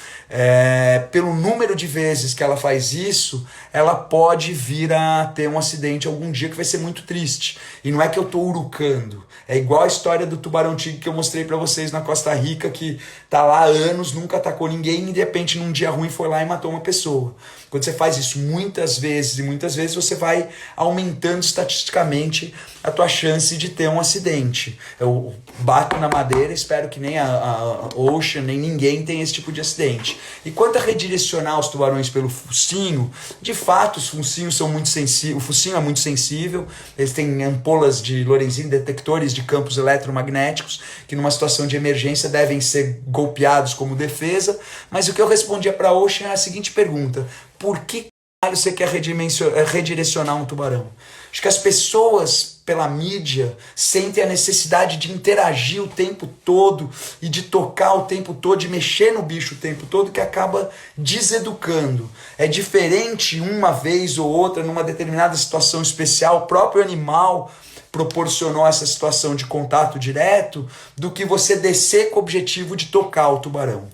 Pelo número de vezes que ela faz isso, ela pode vir a ter um acidente algum dia que vai ser muito triste. E não é que eu tô urucando. É igual a história do tubarão-tigre que eu mostrei pra vocês na Costa Rica, que tá lá há anos, nunca atacou ninguém e de repente num dia ruim foi lá e matou uma pessoa. Quando você faz isso muitas vezes, você vai aumentando estatisticamente a tua chance de ter um acidente. Eu bato na madeira, espero que nem a Ocean, nem ninguém tenha esse tipo de acidente. E quanto a redirecionar os tubarões pelo focinho, de fato os focinhos são muito sensíveis, o focinho é muito sensível, eles têm ampolas de Lorenzini, detectores de campos eletromagnéticos, que numa situação de emergência devem ser golpeados como defesa, mas o que eu respondia para a Ocean é a seguinte pergunta: por que você quer redirecionar um tubarão? Acho que as pessoas, pela mídia, sentem a necessidade de interagir o tempo todo e de tocar o tempo todo, de mexer no bicho o tempo todo, que acaba deseducando. É diferente uma vez ou outra, numa determinada situação especial, o próprio animal proporcionou essa situação de contato direto, do que você descer com o objetivo de tocar o tubarão.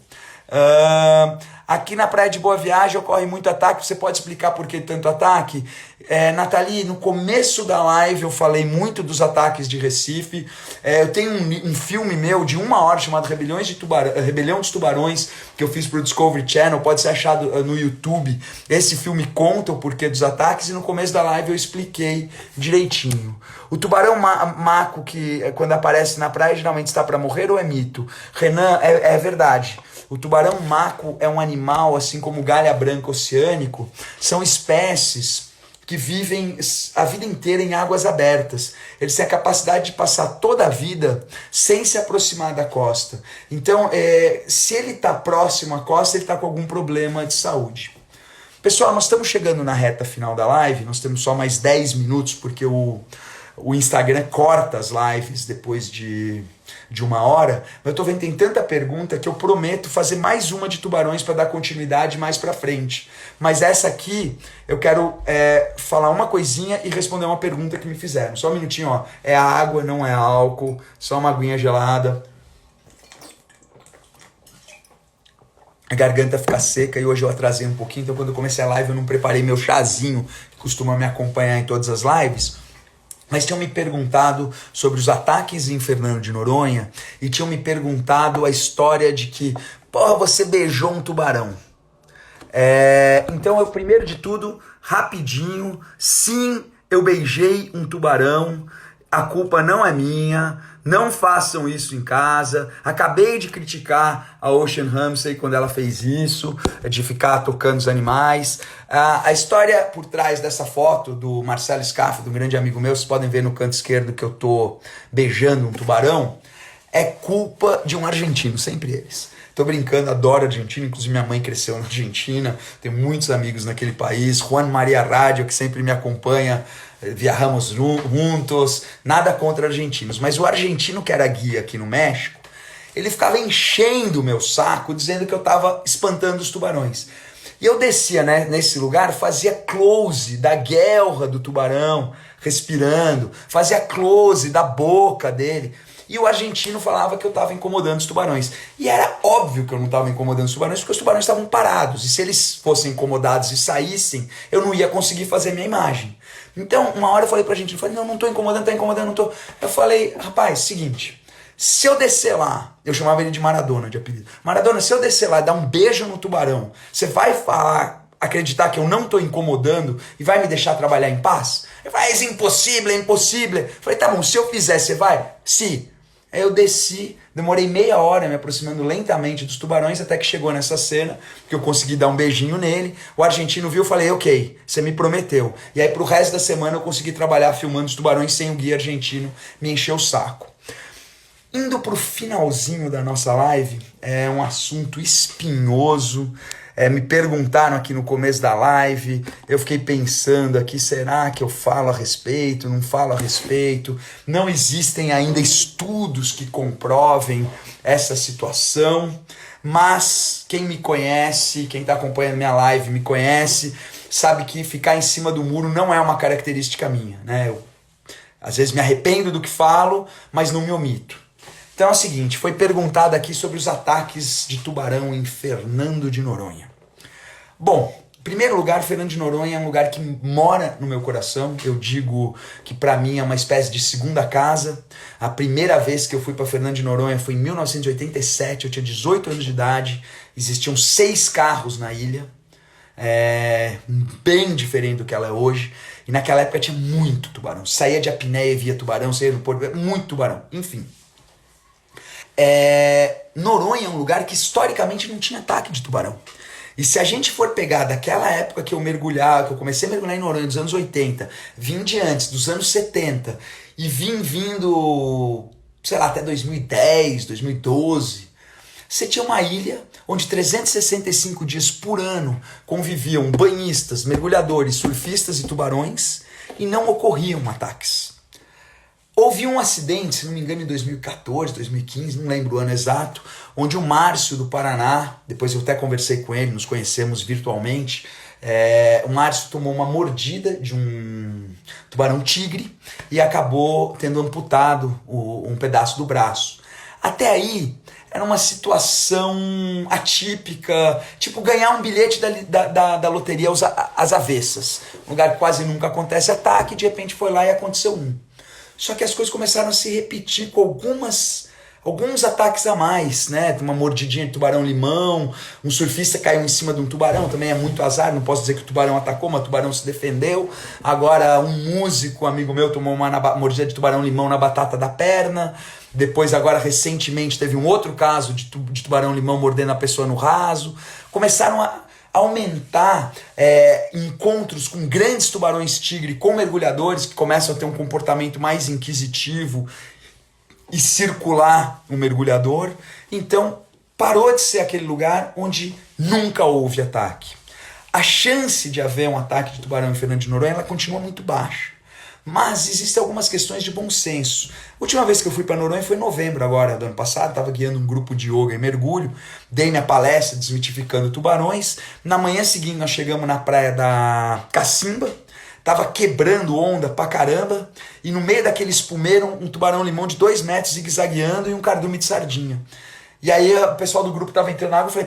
Aqui na Praia de Boa Viagem ocorre muito ataque. Você pode explicar por que tanto ataque? Nathalie, no começo da live eu falei muito dos ataques de Recife. Eu tenho um filme meu de 1 hora chamado Rebelião dos Tubarões, que eu fiz para o Discovery Channel, pode ser achado no YouTube. Esse filme conta o porquê dos ataques e no começo da live eu expliquei direitinho. O tubarão maco, que quando aparece na praia geralmente está para morrer, ou é mito? Renan, é verdade. O tubarão maco é um animal, assim como o galha branca oceânico, são espécies que vivem a vida inteira em águas abertas. Eles têm a capacidade de passar toda a vida sem se aproximar da costa. Então, se ele está próximo à costa, ele está com algum problema de saúde. Pessoal, nós estamos chegando na reta final da live, nós temos só mais 10 minutos, porque o Instagram corta as lives depois de 1 hora, mas eu tô vendo que tem tanta pergunta que eu prometo fazer mais uma de tubarões para dar continuidade mais para frente. Mas essa aqui, eu quero falar uma coisinha e responder uma pergunta que me fizeram. Só um minutinho, ó. É água, não é álcool, só uma aguinha gelada. A garganta fica seca e hoje eu atrasei um pouquinho, então quando eu comecei a live eu não preparei meu chazinho, que costuma me acompanhar em todas as lives. Mas tinham me perguntado sobre os ataques em Fernando de Noronha e tinham me perguntado a história de que, porra, você beijou um tubarão. Então, eu primeiro de tudo, rapidinho, sim, eu beijei um tubarão, a culpa não é minha, não façam isso em casa. Acabei de criticar a Ocean Ramsay quando ela fez isso, de ficar tocando os animais. A história por trás dessa foto do Marcelo Scaff, do grande amigo meu, vocês podem ver no canto esquerdo que eu tô beijando um tubarão, é culpa de um argentino, sempre eles. Tô brincando, adoro a Argentina, inclusive minha mãe cresceu na Argentina, tenho muitos amigos naquele país, Juan Maria Rádio, que sempre me acompanha, viajamos juntos, nada contra argentinos, mas o argentino que era guia aqui no México, ele ficava enchendo o meu saco, dizendo que eu tava espantando os tubarões. E eu descia, né, nesse lugar, fazia close da guelra do tubarão, respirando, fazia close da boca dele. E o argentino falava que eu estava incomodando os tubarões. E era óbvio que eu não estava incomodando os tubarões, porque os tubarões estavam parados. E se eles fossem incomodados e saíssem, eu não ia conseguir fazer minha imagem. Então, uma hora eu falei pra argentino, não estou incomodando, não tô. Eu falei, rapaz, seguinte, se eu descer lá, eu chamava ele de Maradona, de apelido. Maradona, se eu descer lá e dar um beijo no tubarão, você vai acreditar que eu não estou incomodando e vai me deixar trabalhar em paz? Ele falou, é impossível, é impossível. Eu falei, tá bom, se eu fizer, você vai? Sim. Aí eu desci, demorei meia hora me aproximando lentamente dos tubarões, até que chegou nessa cena, que eu consegui dar um beijinho nele. O argentino viu, eu falei, ok, você me prometeu. E aí pro resto da semana eu consegui trabalhar filmando os tubarões sem o guia argentino me encher o saco. Indo para o finalzinho da nossa live, é um assunto espinhoso. Me perguntaram aqui no começo da live, eu fiquei pensando aqui, será que eu falo a respeito, não falo a respeito? Não existem ainda estudos que comprovem essa situação, mas quem me conhece, quem está acompanhando minha live me conhece, sabe que ficar em cima do muro não é uma característica minha, né? Eu, às vezes me arrependo do que falo, mas não me omito. Então é o seguinte, foi perguntado aqui sobre os ataques de tubarão em Fernando de Noronha. Bom, em primeiro lugar, Fernando de Noronha é um lugar que mora no meu coração. Eu digo que para mim é uma espécie de segunda casa. A primeira vez que eu fui para Fernando de Noronha foi em 1987, eu tinha 18 anos de idade. Existiam 6 carros na ilha, bem diferente do que ela é hoje. E naquela época tinha muito tubarão. Saía de Apneia e via tubarão, saía do Porto, muito tubarão, enfim. Noronha é um lugar que historicamente não tinha ataque de tubarão. E se a gente for pegar daquela época que eu mergulhava, que eu comecei a mergulhar em Noronha dos anos 80, vim de antes, dos anos 70, e vindo, sei lá, até 2010, 2012, você tinha uma ilha onde 365 dias por ano conviviam banhistas, mergulhadores, surfistas e tubarões, e não ocorriam ataques. Houve um acidente, se não me engano, em 2014, 2015, não lembro o ano exato, onde o Márcio do Paraná, depois eu até conversei com ele, nos conhecemos virtualmente, o Márcio tomou uma mordida de um tubarão tigre e acabou tendo amputado um pedaço do braço. Até aí, era uma situação atípica, tipo ganhar um bilhete da loteria às avessas. Um lugar que quase nunca acontece ataque, de repente foi lá e aconteceu um. Só que as coisas começaram a se repetir com alguns ataques a mais, né? Uma mordidinha de tubarão-limão, um surfista caiu em cima de um tubarão, também é muito azar, não posso dizer que o tubarão atacou, mas o tubarão se defendeu. Agora um músico, amigo meu, tomou uma mordida de tubarão-limão na batata da perna. Depois, agora, recentemente, teve um outro caso de tubarão-limão mordendo a pessoa no raso. Começaram a aumentar encontros com grandes tubarões-tigre, com mergulhadores que começam a ter um comportamento mais inquisitivo e circular o mergulhador. Então, parou de ser aquele lugar onde nunca houve ataque. A chance de haver um ataque de tubarão em Fernando de Noronha, ela continua muito baixa. Mas existem algumas questões de bom senso. A última vez que eu fui para Noronha foi em novembro agora, do ano passado. Estava guiando um grupo de yoga e mergulho. Dei minha palestra desmitificando tubarões. Na manhã seguinte nós chegamos na praia da Cacimba. Tava quebrando onda pra caramba. E no meio daquele espumeiro, um tubarão-limão de 2 metros zigue-zagueando e um cardume de sardinha. E aí o pessoal do grupo tava entrando na água. Eu falei,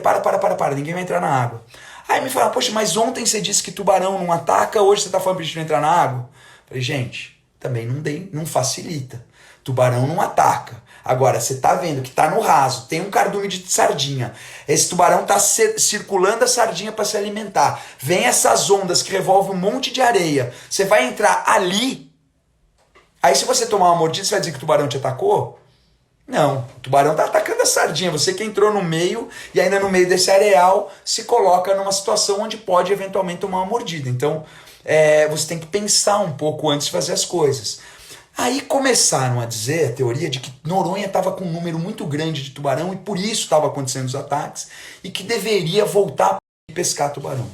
para, ninguém vai entrar na água. Aí me falaram, poxa, mas ontem você disse que tubarão não ataca, hoje você tá falando pra gente não entrar na água? Falei, gente, também não facilita. Tubarão não ataca. Agora, você tá vendo que tá no raso, tem um cardume de sardinha. Esse tubarão tá circulando a sardinha para se alimentar. Vem essas ondas que revolvem um monte de areia. Você vai entrar ali. Aí se você tomar uma mordida, você vai dizer que o tubarão te atacou? Não, o tubarão tá atacando a sardinha. Você que entrou no meio e ainda no meio desse areal se coloca numa situação onde pode eventualmente tomar uma mordida. Então, você tem que pensar um pouco antes de fazer as coisas. Aí começaram a dizer a teoria de que Noronha estava com um número muito grande de tubarão e por isso estava acontecendo os ataques e que deveria voltar a pescar tubarão.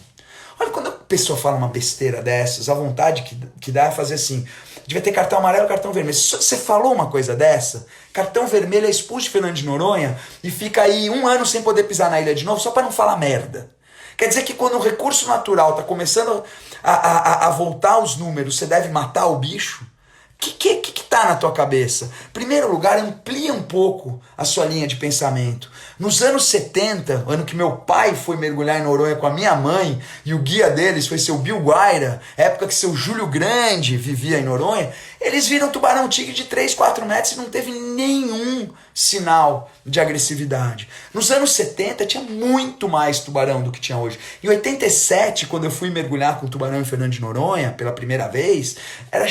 Olha, quando a pessoa fala uma besteira dessas, a vontade que dá é fazer assim, devia ter cartão amarelo e cartão vermelho. Você falou uma coisa dessa, cartão vermelho é expulso de Fernando de Noronha e fica aí 1 ano sem poder pisar na ilha de novo só para não falar merda. Quer dizer que quando o recurso natural está começando a voltar aos números, você deve matar o bicho? O que tá na tua cabeça? Em primeiro lugar, amplia um pouco a sua linha de pensamento. Nos anos 70, ano que meu pai foi mergulhar em Noronha com a minha mãe, e o guia deles foi seu Bill Guaira, época que seu Júlio Grande vivia em Noronha, eles viram tubarão-tigre de 3, 4 metros e não teve nenhum sinal de agressividade. Nos anos 70 tinha muito mais tubarão do que tinha hoje. Em 87, quando eu fui mergulhar com tubarão em Fernando de Noronha, pela primeira vez, era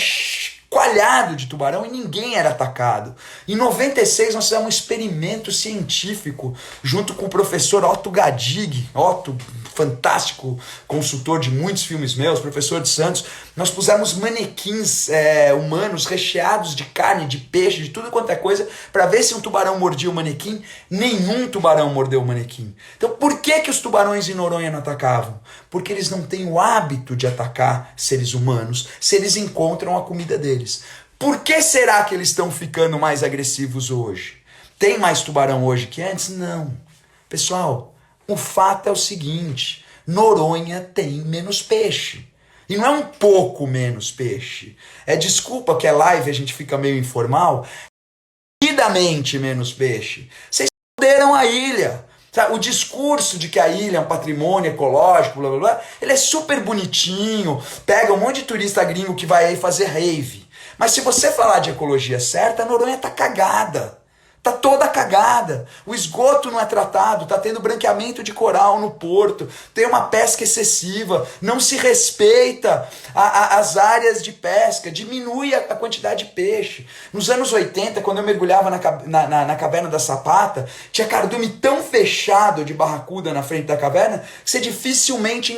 coalhado de tubarão e ninguém era atacado. Em 96 nós fizemos um experimento científico junto com o professor Otto Gadig. Otto, fantástico consultor de muitos filmes meus, professor de Santos, nós pusemos manequins humanos recheados de carne, de peixe, de tudo quanto é coisa, para ver se um tubarão mordia o manequim. Nenhum tubarão mordeu o manequim. Então por que os tubarões em Noronha não atacavam? Porque eles não têm o hábito de atacar seres humanos se eles encontram a comida deles. Por que será que eles estão ficando mais agressivos hoje? Tem mais tubarão hoje que antes? Não. Pessoal, o fato é o seguinte, Noronha tem menos peixe. E não é um pouco menos peixe. Desculpa que é live, a gente fica meio informal, decididamente menos peixe. Vocês perderam a ilha. O discurso de que a ilha é um patrimônio ecológico, blá blá blá, ele é super bonitinho, pega um monte de turista gringo que vai aí fazer rave. Mas se você falar de ecologia certa, a Noronha tá cagada. Tá toda cagada. O esgoto não é tratado, tá tendo branqueamento de coral no porto, tem uma pesca excessiva, não se respeita as áreas de pesca, diminui a quantidade de peixe. Nos anos 80, quando eu mergulhava na caverna da Sapata, tinha cardume tão fechado de barracuda na frente da caverna que você dificilmente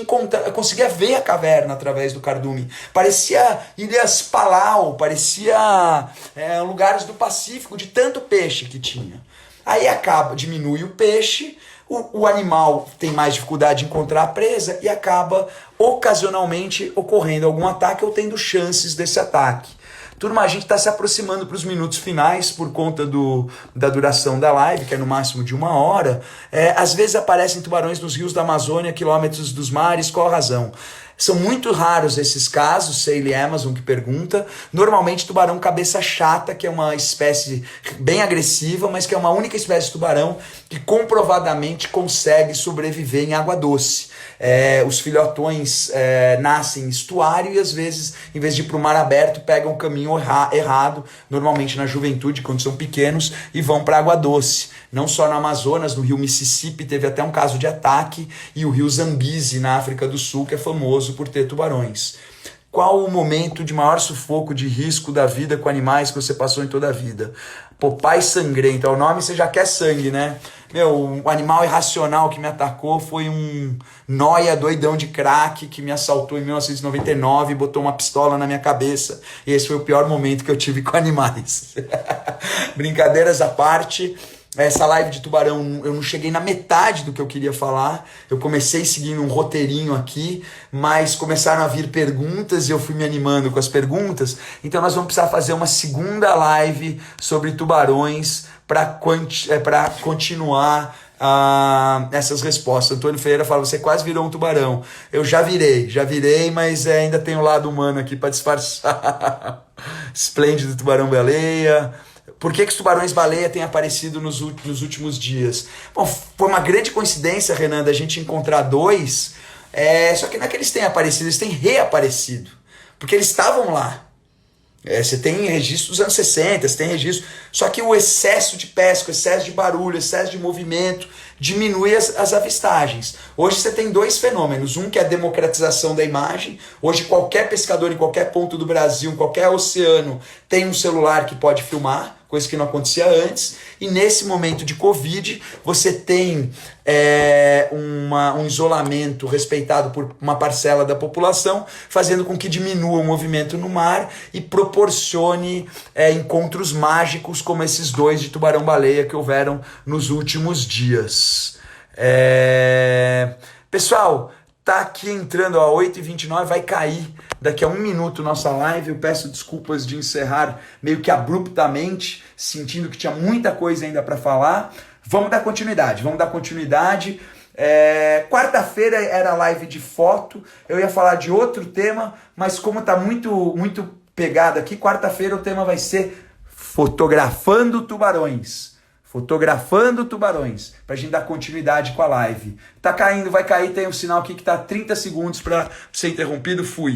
conseguia ver a caverna através do cardume. Parecia Ilhas Palau, parecia lugares do Pacífico, de tanto peixe que tinha. Aí diminui o peixe, o animal tem mais dificuldade de encontrar a presa e acaba ocasionalmente ocorrendo algum ataque ou tendo chances desse ataque. Turma, a gente está se aproximando para os minutos finais por conta da duração da live, que é no máximo de 1 hora. Às vezes aparecem tubarões nos rios da Amazônia, quilômetros dos mares, qual a razão? São muito raros esses casos, Seile Amazon que pergunta. Normalmente tubarão cabeça chata, que é uma espécie bem agressiva, mas que é uma única espécie de tubarão que comprovadamente consegue sobreviver em água doce. Os filhotões nascem em estuário e às vezes, em vez de ir para o mar aberto, pegam o caminho errado, normalmente na juventude, quando são pequenos, e vão para água doce. Não só no Amazonas, no rio Mississippi teve até um caso de ataque, e o rio Zambeze, na África do Sul, que é famoso por ter tubarões. Qual o momento de maior sufoco, de risco da vida com animais que você passou em toda a vida? Popeye Sangrento, o nome você já quer sangue, né? O animal irracional que me atacou foi um nóia doidão de crack que me assaltou em 1999 e botou uma pistola na minha cabeça. E esse foi o pior momento que eu tive com animais. Brincadeiras à parte, essa live de tubarão, eu não cheguei na metade do que eu queria falar. Eu comecei seguindo um roteirinho aqui, mas começaram a vir perguntas e eu fui me animando com as perguntas. Então nós vamos precisar fazer uma segunda live sobre tubarões para continuar essas respostas. Antônio Ferreira fala, você quase virou um tubarão. Eu já virei, mas ainda tem o lado humano aqui para disfarçar. Esplêndido tubarão-baleia. Por que os tubarões-baleia têm aparecido nos últimos dias? Bom, foi uma grande coincidência, Renan, da gente encontrar dois, só que não é que eles têm aparecido, eles têm reaparecido, porque eles estavam lá. Você tem registro dos anos 60, você tem registro, só que o excesso de pesca, o excesso de barulho, o excesso de movimento diminui as avistagens. Hoje você tem dois fenômenos, um que é a democratização da imagem. Hoje qualquer pescador em qualquer ponto do Brasil, em qualquer oceano, tem um celular que pode filmar, coisa que não acontecia antes. E nesse momento de Covid, você tem um isolamento respeitado por uma parcela da população, fazendo com que diminua o movimento no mar e proporcione encontros mágicos como esses dois de tubarão-baleia que houveram nos últimos dias. Pessoal, tá aqui entrando a 8h29, vai cair daqui a 1 minuto nossa live. Eu peço desculpas de encerrar meio que abruptamente, sentindo que tinha muita coisa ainda para falar. Vamos dar continuidade. Quarta-feira era a live de foto, eu ia falar de outro tema, mas como tá muito pegado aqui, quarta-feira o tema vai ser fotografando tubarões, pra gente dar continuidade com a live. Tá caindo, vai cair, tem um sinal aqui que tá 30 segundos para ser interrompido, fui.